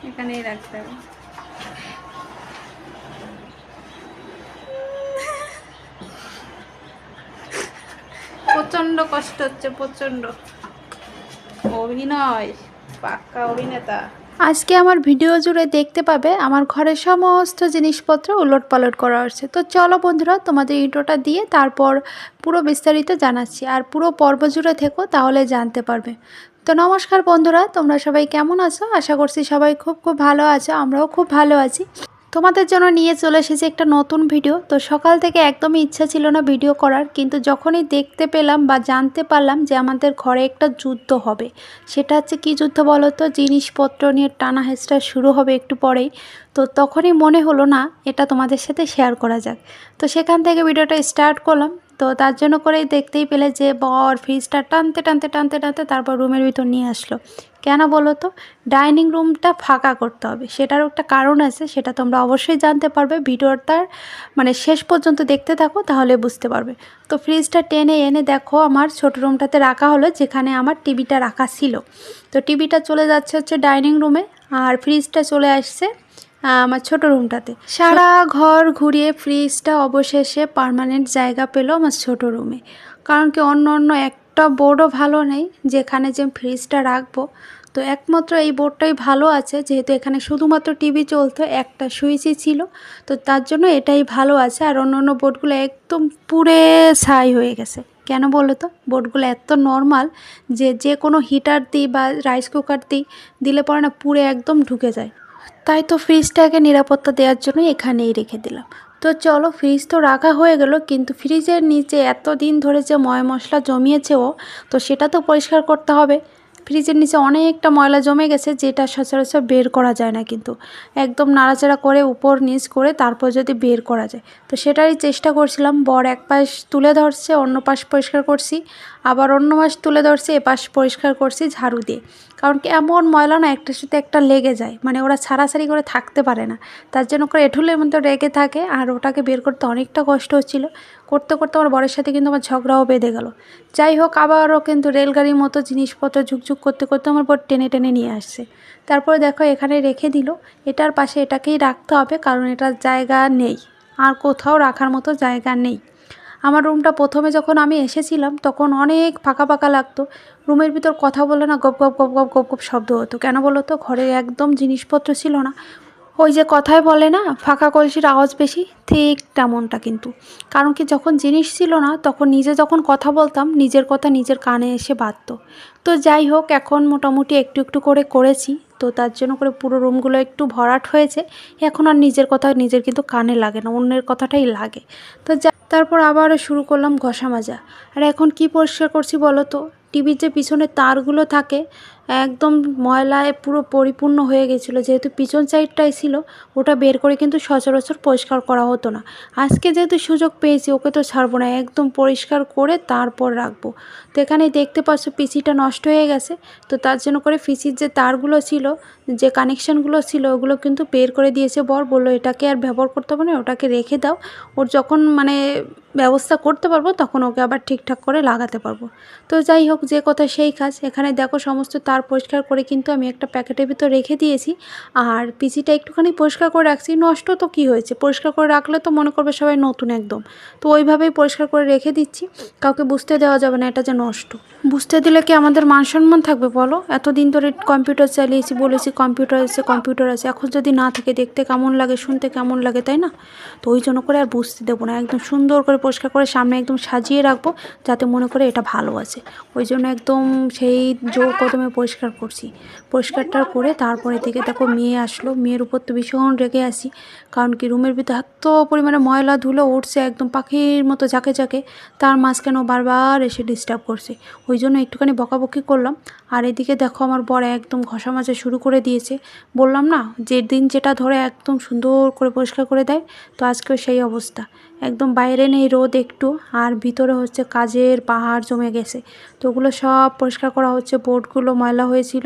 এখানেই রাখতে হবে। প্রচন্ড কষ্ট হচ্ছে, প্রচন্ড। অভিনয়, পাক্কা অভিনেতা। আজকে আমার ভিডিও জুড়ে দেখতে পাবে আমার ঘরের সমস্ত জিনিসপত্র উলটপালট করা হচ্ছে। তো চলো বন্ধুরা, তোমাদের ইন্ট্রোটা দিয়ে তারপর পুরো বিস্তারিত জানাচ্ছি, আর পুরো পর্ব জুড়ে থেকো, তাহলে জানতে পারবে। তো নমস্কার বন্ধুরা, তোমরা সবাই কেমন আছো? আশা করছি সবাই খুব খুব ভালো আছো, আমরাও খুব ভালো আছি। তোমাদের জন্য নিয়ে চলে এসেছি একটা নতুন ভিডিও। তো সকাল থেকে একদমই ইচ্ছা ছিল না ভিডিও করার, কিন্তু যখনই দেখতে পেলাম বা জানতে পারলাম যে আমাদের ঘরে একটা যুদ্ধ হবে, সেটা হচ্ছে কী যুদ্ধ বলো তো, জিনিসপত্র নিয়ে টানা হেঁচড়া শুরু হবে একটু পরেই। তো তখনই মনে হলো না এটা তোমাদের সাথে শেয়ার করা যাক। তো সেখান থেকে ভিডিওটা স্টার্ট করলাম। তো তার জন্য করেই দেখতেই পেলে যে বর ফ্রিজটা টানতে টানতে টানতে টানতে তারপর রুমের ভিতর নিয়ে আসলো। কেন বলো তো? ডাইনিং রুমটা ফাঁকা করতে হবে, সেটারও একটা কারণ আছে, সেটা তোমরা অবশ্যই জানতে পারবে ভিডিওটার মানে শেষ পর্যন্ত দেখতে থাকো, তাহলে বুঝতে পারবে। তো ফ্রিজটা টেনে এনে দেখো আমার ছোটো রুমটাতে রাখা হলো, যেখানে আমার টিভিটা রাখা ছিল। তো টিভিটা চলে যাচ্ছে হচ্ছে ডাইনিং রুমে, আর ফ্রিজটা চলে আসছে আমার ছোটো রুমটাতে। সারা ঘর ঘুরিয়ে ফ্রিজটা অবশেষে পার্মানেন্ট জায়গা পেলো আমার ছোটো রুমে। কারণ কি, অন্য অন্য একটা বোর্ডও ভালো নেই যেখানে যে ফ্রিজটা রাখবো। তো একমাত্র এই বোর্ডটাই ভালো আছে, যেহেতু এখানে শুধুমাত্র টিভি চলতো, একটা সুইচই ছিল। তো তার জন্য এটাই ভালো আছে, আর অন্য অন্য বোর্ডগুলো একদম পুরে ছাই হয়ে গেছে। কেন বলো তো? বোর্ডগুলো এত নর্মাল যে যে কোনো হিটার দিই বা রাইস কুকার দিলে পরে না পুরে একদম ঢুকে যায়। তাই তো ফ্রিজটাকে নিরাপত্তা দেওয়ার জন্য এখানেই রেখে দিলাম। তো চলো, ফ্রিজ তো রাখা হয়ে গেল, কিন্তু ফ্রিজের নিচে এতদিন ধরে যে ময় মশলা জমিয়েছে তো সেটা তো পরিষ্কার করতে হবে। ফ্রিজের নিচে অনেকটা ময়লা জমে গেছে, যেটা সচরাচর বের করা যায় না, কিন্তু একদম নাড়াচাড়া করে উপর নিচ করে তারপর যদি বের করা যায়। তো সেটারই চেষ্টা করছিলাম। বর এক পাশ তুলে ধরছে, অন্য পাশ পরিষ্কার করছি, আবার অন্য পাশ তুলে ধরছে, এ পাশ পরিষ্কার করছি ঝাড়ু দিয়ে। কারণ কি, এমন ময়লা না একটার সাথে একটা লেগে যায়, মানে ওরা ছাড়াছাড়ি করে থাকতে পারে না। তার জন্য করে এঠুলের মধ্যে রেগে থাকে, আর ওটাকে বের করতে অনেকটা কষ্ট হচ্ছিল। করতে করতে আমার বরের সাথে কিন্তু আমার ঝগড়াও বেঁধে গেল। যাই হোক, আবারও কিন্তু রেলগাড়ির মতো জিনিসপত্র ঝুকঝুক করতে করতে আমার বর টেনে টেনে নিয়ে আসছে। তারপরে দেখো এখানে রেখে দিল। এটার পাশে এটাকেই রাখতে হবে, কারণ এটার জায়গা নেই, আর কোথাও রাখার মতো জায়গা নেই। আমার রুমটা প্রথমে যখন আমি এসেছিলাম তখন অনেক ফাঁকা ফাঁকা লাগতো। রুমের ভিতর কথা বলে না গপ গপ গপ গপ গপ গপ শব্দ হতো। কেন বলো তো? ঘরে একদম জিনিসপত্র ছিল না। ওই যে কথায় বলে না, ফাঁকা কলসির আওয়াজ বেশি, ঠিক তেমনটা কিন্তু। কারণ কি, যখন জিনিস ছিল না তখন নিজে যখন কথা বলতাম, নিজের কথা নিজের কানে এসে বাজতো। তো যাই হোক, এখন মোটামুটি একটু একটু করে করেছি। তো তার জন্য করে পুরো রুমগুলো একটু ভরাট হয়েছে। এখন আর নিজের কথা নিজের কিন্তু কানে লাগে না, অন্যের কথাটাই লাগে। তো তারপর আবারও শুরু করলাম ঘষা মাজা। আর এখন কি পরিষ্কার করছি বলো তো? টিভির যে পিছনে তারগুলো থাকে, একদম ময়লায় পুরো পরিপূর্ণ হয়ে গেছিলো। যেহেতু পিছন সাইডটাই ছিল, ওটা বের করে কিন্তু সচরাচর পরিষ্কার করা হতো না। আজকে যেহেতু সুযোগ পেয়েছি, ওকে তো ছাড়বো না, একদম পরিষ্কার করে তারপর রাখবো। তো এখানে দেখতে পাচ্ছ পিসিটা নষ্ট হয়ে গেছে। তো তার জন্য করে পিসির যে তারগুলো ছিল, যে কানেকশানগুলো ছিল, ওগুলো কিন্তু বের করে দিয়েছে বর। বললো এটাকে আর ব্যবহার করতে হবে না, ওটাকে রেখে দাও, ওর যখন মানে ব্যবস্থা করতে পারবো তখন ওকে আবার ঠিকঠাক করে লাগাতে পারবো। তো যাই হোক, যে কথা সেই কাজ। এখানে দেখো সমস্ত তার পরিষ্কার করে কিন্তু আমি একটা প্যাকেটের ভিতর রেখে দিয়েছি। আর পিসিটা একটুখানি পরিষ্কার করে রাখছি। নষ্ট তো কী হয়েছে, পরিষ্কার করে রাখলে তো মনে করবে সবাই নতুন একদম। তো ওইভাবেই পরিষ্কার করে রেখে দিচ্ছি, কাউকে বুঝতে দেওয়া যাবে না এটা যে নষ্ট। বুঝতে দিলে কি আমাদের মান সম্মান থাকবে বলো? এতদিন ধরে কম্পিউটার চালিয়েছি, বলেছি কম্পিউটার আছে কম্পিউটার আছে, এখন যদি না থাকে দেখতে কেমন লাগে, শুনতে কেমন লাগে, তাই না? তো ওই জন্য করে আর বুঝতে দেবো না, একদম সুন্দর করে পরিষ্কার করে সামনে একদম সাজিয়ে রাখবো, যাতে মনে করে এটা ভালো আছে। ওই জন্য একদম সেই জোর কদমে পরিষ্কার করছি। পরিষ্কারটা করে তারপরে থেকে দেখো মেয়ে আসলো। মেয়ের উপর তো ভীষণ রেগে আসি, কারণ কি রুমের ভিতরে এত পরিমাণে ময়লা ধুলো উঠছে, একদম পাখির মতো ঝাঁকে ঝাঁকে। তার মাঝখানে ও বারবার এসে ডিস্টার্ব করছে, ওই জন্য একটুখানি বকাবকি করলাম। আর এদিকে দেখো আমার বর একদম ঘষা মাজা শুরু করে দিয়েছে। বললাম না, যে দিন যেটা ধরে একদম সুন্দর করে পরিষ্কার করে দেয়। তো আজকেও সেই অবস্থা। একদম বাইরে নেই রোদ একটু, আর ভিতরে হচ্ছে কাজের পাহাড় জমে গেছে। তো ওগুলো সব পরিষ্কার করা হচ্ছে। বোর্ডগুলো ময়লা হয়েছিল,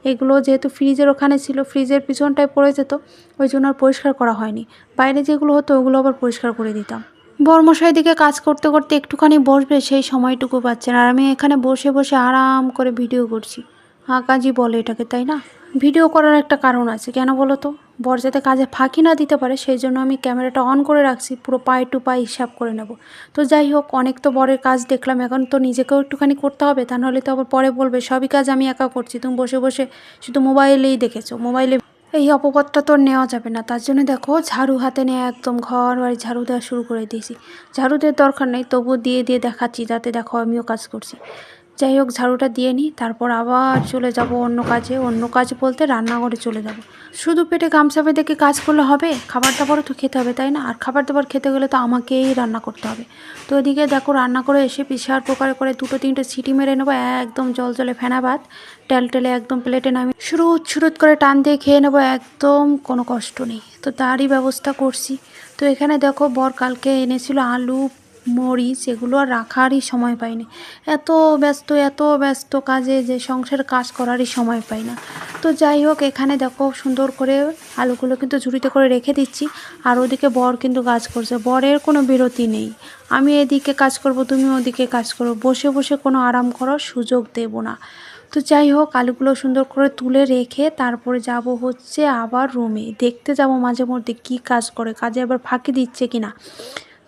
এগুলো যেহেতু ফ্রিজের ওখানে ছিল, ফ্রিজের পিছনটায় পড়ে যেত, ওই জন্য আর পরিষ্কার করা হয়নি। বাইরে যেগুলো হতো ওগুলো আবার পরিষ্কার করে দিতাম। বর্মশাই দিকে কাজ করতে করতে একটুখানি বসবে, সেই সময়টুকু পাচ্ছে না। আর আমি এখানে বসে বসে আরাম করে ভিডিও করছি। কাজই বলে এটাকে, তাই না? ভিডিও করার একটা কারণ আছে, কেন বলো তো? বর যাতে কাজে ফাঁকি না দিতে পারে সেই জন্য আমি ক্যামেরাটা অন করে রাখছি, পুরো পায়ে টু পায়ে হিসাব করে নেব। তো যাই হোক, অনেক তো বরের কাজ দেখলাম, এখন তো নিজেকেও একটুখানি করতে হবে, তা নাহলে তো আবার পরে বলবে সবই কাজ আমি একা করছি, তুমি বসে বসে শুধু মোবাইলেই দেখেছো, মোবাইলে। এই অপবাদটা তো নেওয়া যাবে না, তার জন্য দেখো ঝাড়ু হাতে নিয়ে একদম ঘর বাড়ি ঝাড়ু দেওয়া শুরু করে দিয়েছি। ঝাড়ু দেওয়ার দরকার নেই, তবুও দিয়ে দিয়ে দেখাচ্ছি যাতে দেখো আমিও কাজ করছি। যাই হোক, ঝাড়ুটা দিয়ে নিই, তারপর আবার চলে যাব অন্য কাজে। অন্য কাজ বলতে রান্নাঘরে চলে যাব। শুধু পেটে গামছা বেঁধে কি কাজ করলে হবে? খাবার দাবারও তো খেতে হবে, তাই না? আর খাবার দাবার খেতে গেলে তো আমাকেই রান্না করতে হবে। তো এদিকে দেখো রান্না করে এসে প্রেসার কুকারে করে 2-3টে সিটি মেরে নেবো, একদম জল জলে ফেনা ভাত টেলে একদম প্লেটে নামিয়ে শুরুত শুরুত করে টান দিয়ে খেয়ে নেবো, একদম কোনো কষ্ট নেই। তো তারই ব্যবস্থা করছি। তো এখানে দেখো বর কালকে এনেছিল আলু মরিচ, এগুলো আর রাখারই সময় পাইনি। এত ব্যস্ত কাজে যে সংসারের কাজ করারই সময় পাই না। তো যাই হোক, এখানে দেখো সুন্দর করে আলুগুলো কিন্তু ঝুড়িতে করে রেখে দিচ্ছি। আর ওদিকে বর কিন্তু কাজ করছে, বরের কোনো বিরতি নেই। আমি এদিকে কাজ করব, তুমি ওদিকে কাজ করো, বসে বসে কোনো আরাম করার সুযোগ দেব না। তো যাই হোক, আলুগুলো সুন্দর করে তুলে রেখে তারপরে যাব হচ্ছে আবার রুমে দেখতে যাব মাঝে মধ্যে কী কাজ করে, কাজে আবার ফাঁকি দিচ্ছে কিনা।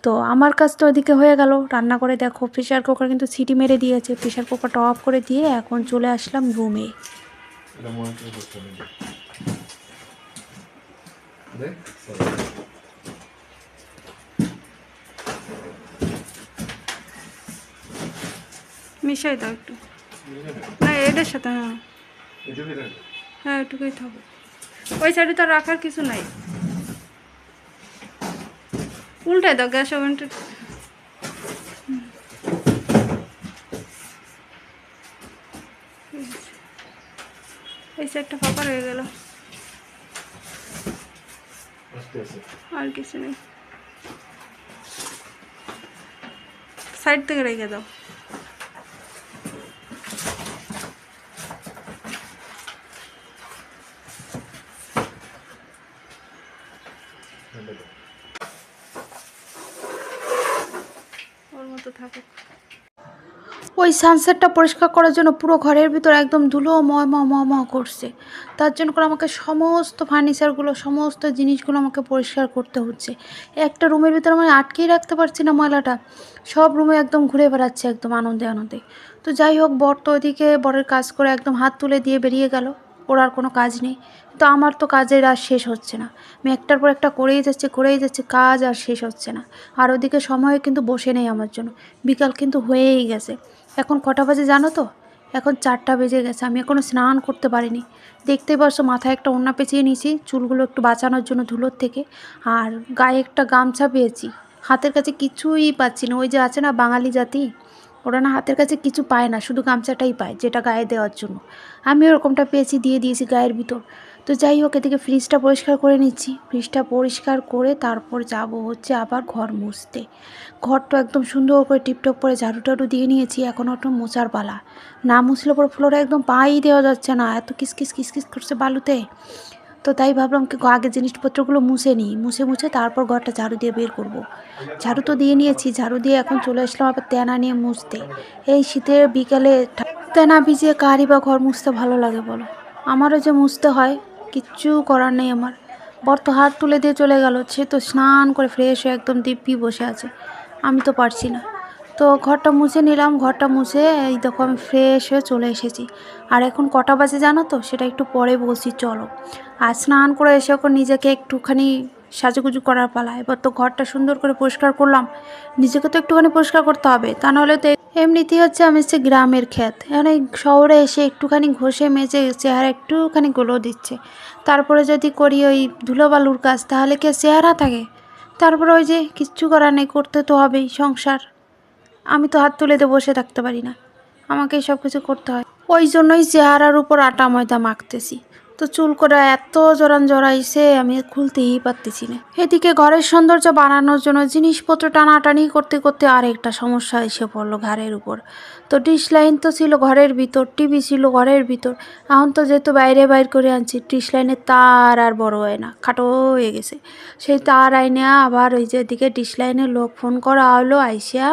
তো আমার কাজ তো ওদিকে হয়ে গেল, রান্না করে দেখো প্রেশার কুকার কিন্তু সিটি মেরে দিয়েছে, প্রেশার কুকারটা অফ করে দিয়ে এখন চলে আসলাম রুমে। মিশাই দাও একটু, না এটার সাথে, হ্যাঁ হ্যাঁ এটুকুই থাকবে, ওই সাইডে তো রাখার কিছু নাই। উল্টাই দাও গ্যাস ওভেনটা। এই সাইডটা ফাঁকা রয়ে গেল, আর কিছু নেই, সাইড থেকে রেখে দাও। ওর মতো থাকুক। ওই সানসেটটা পরিষ্কার করার জন্য পুরো ঘরের ভিতর একদম ধুলো ম করছে। তার জন্য করে আমাকে সমস্ত ফার্নিচারগুলো, সমস্ত জিনিসগুলো আমাকে পরিষ্কার করতে হচ্ছে। একটা রুমের ভিতরে আমি আটকেই রাখতে পারছি না ময়লাটা, সব রুমে একদম ঘুরে বেড়াচ্ছে একদম আনন্দে আনন্দে। তো যাই হোক, বর তো ওইদিকে বরের কাজ করে একদম হাত তুলে দিয়ে বেরিয়ে গেল, ওর আর কোনো কাজ নেই। তো আমার তো কাজের আর শেষ হচ্ছে না, আমি একটার পর একটা করেই যাচ্ছে, কাজ আর শেষ হচ্ছে না। আর ওদিকে সময় কিন্তু বসে নেই আমার জন্য, বিকাল কিন্তু হয়েই গেছে। এখন কটা বাজে জানো তো? এখন 4টা বেজে গেছে, আমি এখনও স্নান করতে পারিনি। দেখতেই পারছো মাথায় একটা ওড়না পেঁচিয়ে নিয়েছি চুলগুলো একটু বাঁচানোর জন্য ধুলোর থেকে, আর গায়ে একটা গামছা পেয়েছি। হাতের কাছে কিছুই পাচ্ছি না, ওই যে আছে না বাঙালি জাতি, ওরা না হাতের কাছে কিছু পায় না, শুধু গামছাটাই পায় যেটা গায়ে দেওয়ার জন্য। আমি ওরকমটা পেয়েছি, দিয়ে দিয়েছি গায়ের ভিতর। তো যাই হোক, এদিকে ফ্রিজটা পরিষ্কার করে নিচ্ছি, ফ্রিজটা পরিষ্কার করে তারপর যাব হচ্ছে আবার ঘর মুছতে। ঘরটা একদম সুন্দর করে টিপটপ করে ঝাড়ু টাড়ু দিয়ে নিয়েছি, এখন একটু মোচার পালা। না মুছলে পরে ফ্লোরে একদম পাই দেওয়া যাচ্ছে না, এত কিসকিস কিসকিস করছে বালুতে। তো তাই ভাবলাম কি আগে জিনিসপত্রগুলো মুছে নিই, মুছে তারপর ঘরটা ঝাড়ু দিয়ে বের করব। ঝাড়ু তো দিয়ে নিয়েছি, ঝাড়ু দিয়ে এখন চলে আসলাম আবার তেনা নিয়ে মুছতে। এই শীতের বিকালে তেনা ভিজিয়ে কারই বা ঘর মুছতে ভালো লাগে বলো? আমারও যে মুছতে হয়, কিচ্ছু করার নেই আমার। বর তো হাত তুলে দিয়ে চলে গেল, সে তো স্নান করে ফ্রেশ হয়ে একদম দিব্যি বসে আছে, আমি তো পারছি না। তো ঘরটা মুছে নিলাম, ঘরটা মুছে এই দেখো আমি ফ্রেশ হয়ে চলে এসেছি। আর এখন কটা বাজে জানো তো? সেটা একটু পরে বলছি, চলো। আর স্নান করে এসে এখন নিজেকে একটুখানি সাজুগুজু করার পালা। এবার তো ঘরটা সুন্দর করে পরিষ্কার করলাম, নিজেকে তো একটুখানি পরিষ্কার করতে হবে, তা নাহলে তো এমনিতেই হচ্ছে আমি হচ্ছে গ্রামের খ্যাত, এখন এই শহরে এসে একটুখানি ঘষে মেজে চেহারা একটুখানি গ্লো দিচ্ছে, তারপরে যদি করি ওই ধুলোবালুর কাজ তাহলে কি চেহারা থাকে? তারপরে ওই যে কিচ্ছু করার নেই, করতে তো হবেই সংসার। আমি তো হাত তুলে দিয়ে বসে থাকতে পারি না, আমাকে সব কিছু করতে হয়। ওই জন্যই চেহারার উপর আটা ময়দা মাখতেছি, তো চুল করে এত জড়াইছে আমি খুলতেই পারতেছি না। এদিকে ঘরের সৌন্দর্য বাড়ানোর জন্য জিনিসপত্র টানাটানি করতে করতে আরেকটা সমস্যা এসে পড়লো ঘাড়ের উপর। তো ডিশ লাইন তো ছিল ঘরের ভিতর, টিভি ছিল ঘরের ভিতর, এখন তো যেহেতু বাইর করে আনছি, ডিশ লাইনের তার আর বড় হয় না, খাটো হয়ে গেছে। সেই তার আইনে আবার ওই যে এদিকে ডিশ লাইনের লোক ফোন করা হলো, আইসা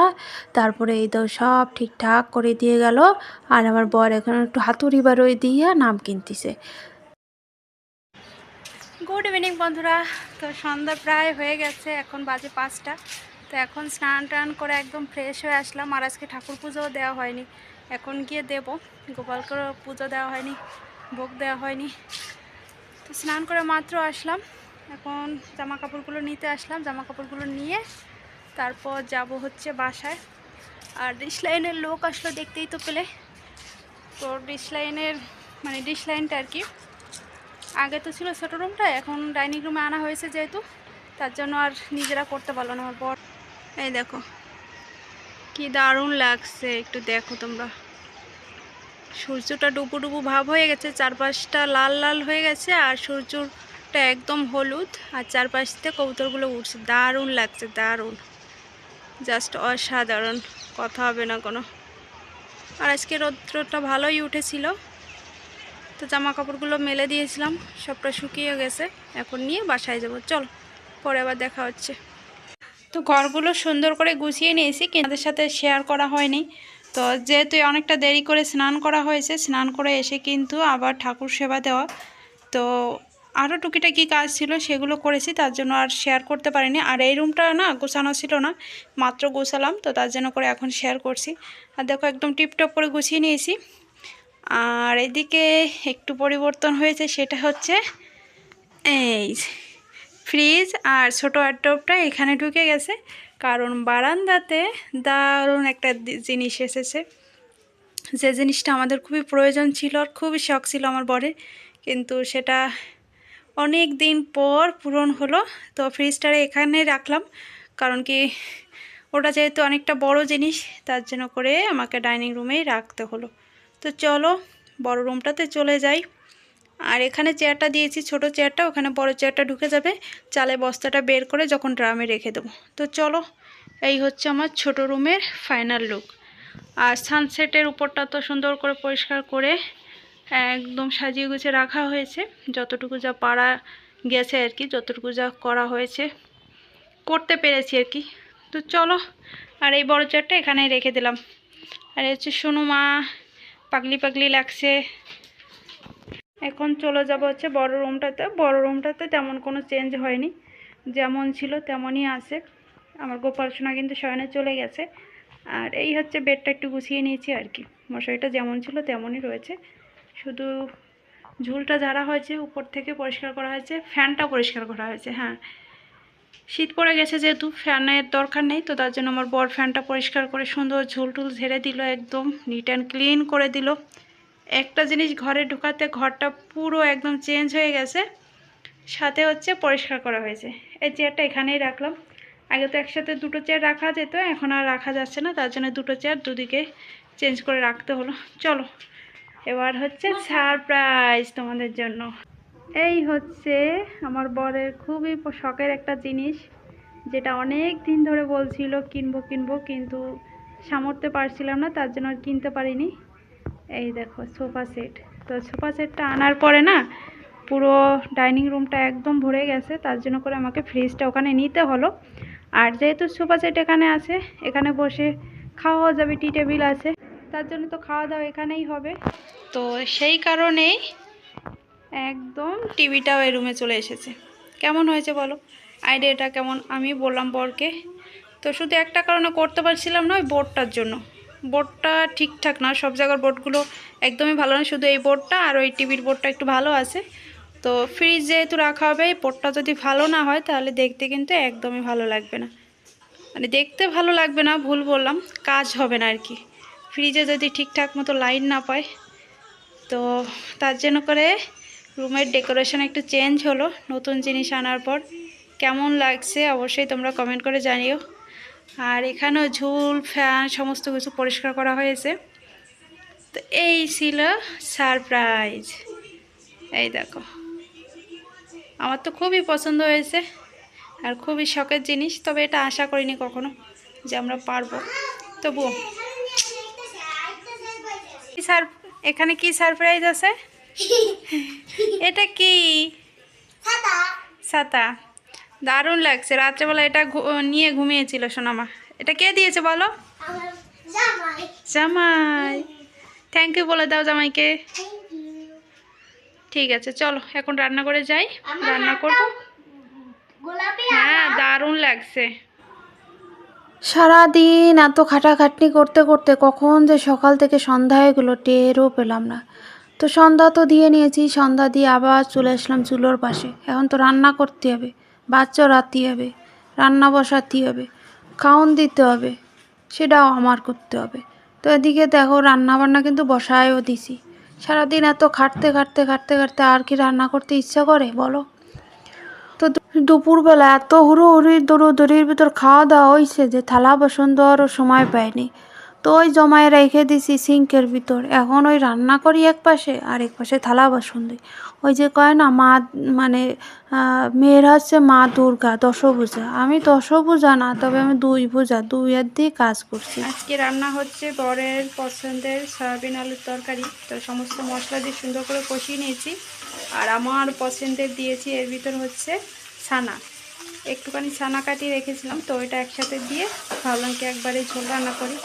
তারপরে এই তো সব ঠিকঠাক করে দিয়ে গেল। আর আমার বর এখন একটু হাতুড়ি বারোই দিয়ে নাম কিনতেছে। গুড ইভিনিং বন্ধুরা, তো সন্ধ্যা প্রায় হয়ে গেছে, এখন বাজে 5টা। তো এখন স্নান টান করে একদম ফ্রেশ হয়ে আসলাম। আর আজকে ঠাকুর পুজোও দেওয়া হয়নি, এখন গিয়ে দেব। গোপালকে পুজো দেওয়া হয়নি, ভোগ দেওয়া হয়নি। তো স্নান করে মাত্র আসলাম, এখন জামা কাপড়গুলো নিতে আসলাম। জামা কাপড়গুলো নিয়ে তারপর যাব হচ্ছে বাসায়। আর ডিশ লাইনের লোক আসলো, দেখতেই তো পেলে। তো ডিশ লাইনের মানে ডিশ লাইনটা আর কি আগে তো ছিল ছোটো রুমটা, এখন ডাইনিং রুমে আনা হয়েছে যেহেতু, তার জন্য আর নিজেরা করতে পারলো না। আমার বর, এই দেখো কি দারুণ লাগছে, একটু দেখো তোমরা। সূর্যটা ডুবু ডুবু ভাব হয়ে গেছে, চারপাশটা লাল লাল হয়ে গেছে, আর সূর্যটা একদম হলুদ, আর চারপাশ থেকে কবুতরগুলো উঠছে। দারুণ লাগছে, দারুণ, জাস্ট অসাধারণ, কথা হবে না কোনো। আর আজকে রৌদ্রটা ভালোই উঠেছিল। তো জামা কাপড়গুলো মেলে দিয়েছিলাম, সবটা শুকিয়ে গেছে। এখন নিয়ে বাসায় যাব, চলো পরে আবার দেখা হচ্ছে। তো ঘরগুলো সুন্দর করে গুছিয়ে নিয়েছি, কিন্তু সাথে শেয়ার করা হয়নি। তো যেহেতু অনেকটা দেরি করে স্নান করা হয়েছে, স্নান করে এসে কিন্তু আবার ঠাকুর সেবা দেওয়া, তো আরও টুকিটাকি কাজ ছিল সেগুলো করেছি, তার জন্য আর শেয়ার করতে পারিনি। আর এই রুমটা না গোছানো ছিল না, মাত্র গোছালাম, তো তার জন্য করে এখন শেয়ার করছি। আর দেখো একদম টিপটপ করে গুছিয়ে নিয়েছি। আর এদিকে একটু পরিবর্তন হয়েছে, সেটা হচ্ছে এই ফ্রিজ আর ছোটো ওয়ারড্রবটা এখানে ঢুকে গেছে, কারণ বারান্দাতে দারুণ একটা জিনিস এসেছে, যে জিনিসটা আমাদের খুবই প্রয়োজন ছিল আর খুবই শখ ছিল আমার বরের, কিন্তু সেটা অনেক দিন পর পূরণ হলো। তো ফ্রিজটারে এখানে রাখলাম, কারণ কি ওটা যেহেতু অনেকটা বড় জিনিস, তার জন্য করে আমাকে ডাইনিং রুমেই রাখতে হলো। তো চলো বড় রুমটাতে চলে যাই। আর এখানে চেয়ারটা দিয়েছি, ছোট চেয়ারটা, ওখানে বড় চেয়ারটা ঢুকে যাবে। চালের বস্তাটা বের করে যখন ড্রামে রেখে দেবো। তো চলো, এই হচ্ছে আমার ছোট রুমের ফাইনাল লুক। আর সানসেটের উপরটা তো সুন্দর করে পরিষ্কার করে একদম সাজিয়ে গুছিয়ে রাখা হয়েছে, যতটুকু যা পারা গেছে আর কি, যতটুকু যা করা হয়েছে করতে পেরেছি আর কি। তো চলো, আর এই বড় চেয়ারটা এখানে রেখে দিলাম। আর হচ্ছে সোনু মা, পাগলি পাগলি লাগছে। এখন চলে যাব হচ্ছে বড় রুমটাতে। বড় রুমটাতে তেমন কোনো চেঞ্জ হয়নি, যেমন ছিল তেমনই আছে। আমার গোপাল সোনা কিন্তু শয়নে চলে গেছে। আর এই হচ্ছে বেডটা একটু গুছিয়ে নিয়েছি আর কি, মশারিটা যেমন ছিল তেমনই রয়েছে, শুধু ঝুলটা ঝাড়া হয়েছে, উপর থেকে পরিষ্কার করা হয়েছে, ফ্যানটা পরিষ্কার করা হয়েছে। হ্যাঁ, শীত পড়ে গেছে যেহেতু ফ্যানের দরকার নেই, তো তার জন্য আমার বর ফ্যানটা পরিষ্কার করে সুন্দর ঝুল টুল ঝেড়ে দিল, একদম নিট অ্যান্ড ক্লিন করে দিল। একটা জিনিস ঘরে ঢোকাতে ঘরটা পুরো একদম চেঞ্জ হয়ে গেছে, সাথে হচ্ছে পরিষ্কার করা হয়েছে। এই চেয়ারটা এখানেই রাখলাম, আগে তো একসাথে দুটো চেয়ার রাখা যেত, এখন আর রাখা যাচ্ছে না, তার জন্য দুটো চেয়ার দুদিকে চেঞ্জ করে রাখতে হলো। চলো এবার হচ্ছে সারপ্রাইজ তোমাদের জন্য। এই হচ্ছে আমার বরের খুবই শখের একটা জিনিস, যেটা অনেক দিন ধরে বলছিল কিনবো কিনবো, কিন্তু সামর্থ্যে পারছিলাম না, তার জন্য আর কিনতে পারিনি। এই দেখো সোফা সেট। তো সোফা সেটটা আনার পরে না পুরো ডাইনিং রুমটা একদম ভরে গেছে, তার জন্য করে আমাকে ফ্রিজটা ওখানে নিতে হলো। আর যেহেতু সোফা সেট এখানে আছে, এখানে বসে খাওয়া যাবে, টি টেবিল আছে, তার জন্য তো খাওয়া দাওয়া এখানেই হবে। তো সেই কারণেই একদম টিভিটাও এই রুমে চলে এসেছে। কেমন হয়েছে বলো, আইডিয়াটা কেমন? আমি বললাম বরকে, তো শুধু একটা কারণে করতে পারছিলাম না, ওই বোর্ডটার জন্য। বোর্ডটা ঠিকঠাক না, সব জায়গার বোর্ডগুলো একদমই ভালো না, শুধু এই বোর্ডটা আর ওই টিভির বোর্ডটা একটু ভালো আছে। তো ফ্রিজ যেহেতু রাখা হবে, এই বোর্ডটা যদি ভালো না হয় তাহলে দেখতে কিন্তু একদমই ভালো লাগবে না, মানে দেখতে ভালো লাগবে না, ভুল বললাম, কাজ হবে না আর কি, ফ্রিজে যদি ঠিকঠাক মতো লাইন না পায়। তো তার জন্য করে রুমের ডেকোরেশন একটু চেঞ্জ হলো নতুন জিনিস আনার পর। কেমন লাগছে অবশ্যই তোমরা কমেন্ট করে জানিও। আর এখানেও ঝুল ফ্যান সমস্ত কিছু পরিষ্কার করা হয়েছে। তো এই ছিল সারপ্রাইজ। এই দেখো, আমার তো খুবই পছন্দ হয়েছে আর খুবই শখের জিনিস, তবে এটা আশা করিনি কখনো যে আমরা পারবো। তবুও এখানে কি সারপ্রাইজ আছে? এটা কি? ছাতা। দারুণ লাগছে। রাত্রেবেলা এটা নিয়ে ঘুমিয়েছিল সোনামা। এটা কে দিয়েছে বলো? জামাই। থ্যাংক ইউ বলে দাও জামাইকে। ঠিক আছে, চলো এখন রান্না করে যাই, রান্না করবো। হ্যাঁ, দারুণ লাগছে। সারাদিন এত খাটাখাটনি করতে করতে কখন যে সকাল থেকে সন্ধ্যা হয়ে গেলো টেরও পেলাম না। তো সন্ধ্যা তো দিয়ে নিয়েছি, সন্ধ্যা দিয়ে আবার চলে আসলাম চুলোর পাশে। এখন তো রান্না করতে হবে, বাচ্চা রাখতে হবে, রান্না বসাতে হবে, খাওন দিতে হবে, সেটাও আমার করতে হবে। তো এদিকে দেখো রান্না বান্না কিন্তু বসায়ও দিছি। সারাদিন এত খাটতে খাটতে খাটতে খাটতে আর কি রান্না করতে ইচ্ছা করে বলো? তো দুপুরবেলা এত হুড়োহুড়ির দৌড়োদৌড়ির ভিতর খাওয়া দাওয়া হয়েছে যে থালা বাসন দেওয়ারও সময় পাইনি। তো ওই জমায় রেখে দিছি সিঙ্কের ভিতর। এখন ওই রান্না করি এক পাশে আর এক পাশে থালা বাসন দিই। ওই যে কয় না মা, মানে মেয়েরা হচ্ছে মা দুর্গা, দশভুজা। আমি দশভুজা না, তবে আমি 2 ভুজা, 2 হাত দিয়ে কাজ করছি। আজকে রান্না হচ্ছে বরের পছন্দের সয়াবিন আলুর তরকারি। তো সমস্ত মশলা দিয়ে সুন্দর করে কষিয়ে নিয়েছি। আর আমার পছন্দের দিয়েছি এর ভিতর হচ্ছে ছানা। একটুখানি ছানা কাটিয়ে রেখেছিলাম, তো ওইটা একসাথে দিয়ে ভাবলাম কি একবারে ঝোল রান্না করি।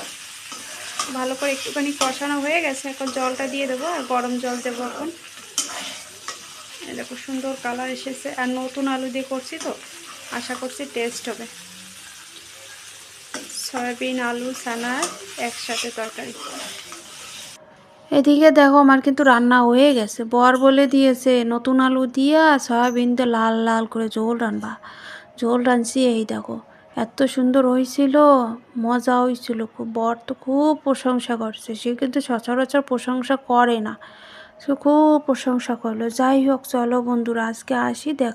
ভালো করে একটুখানি কষানো হয়ে গেছে, এখন জলটা দিয়ে দেবো আর গরম জল দেবো এখন। দেখো সুন্দর কালার এসেছে, আর নতুন আলু দিয়ে করছি তো আশা করছি টেস্ট হবে। সয়াবিন আলু ছানার একসাথে তরকারি। এদিকে দেখো আমার কিন্তু রান্না হয়ে গেছে। বর বলে দিয়েছে নতুন আলু দিয়া সয়াবিন দিয়ে লাল লাল করে ঝোল রান্না। ঝোল রাঁধছি, এই দেখো এত সুন্দর হয়েছিল, মজা হয়েছিল খুব। বর তো খুব প্রশংসা করছে, সে কিন্তু সচরাচর প্রশংসা করে না, সে খুব প্রশংসা করলো। যাই হোক চলো বন্ধুরা, আজকে আসি, দেখা।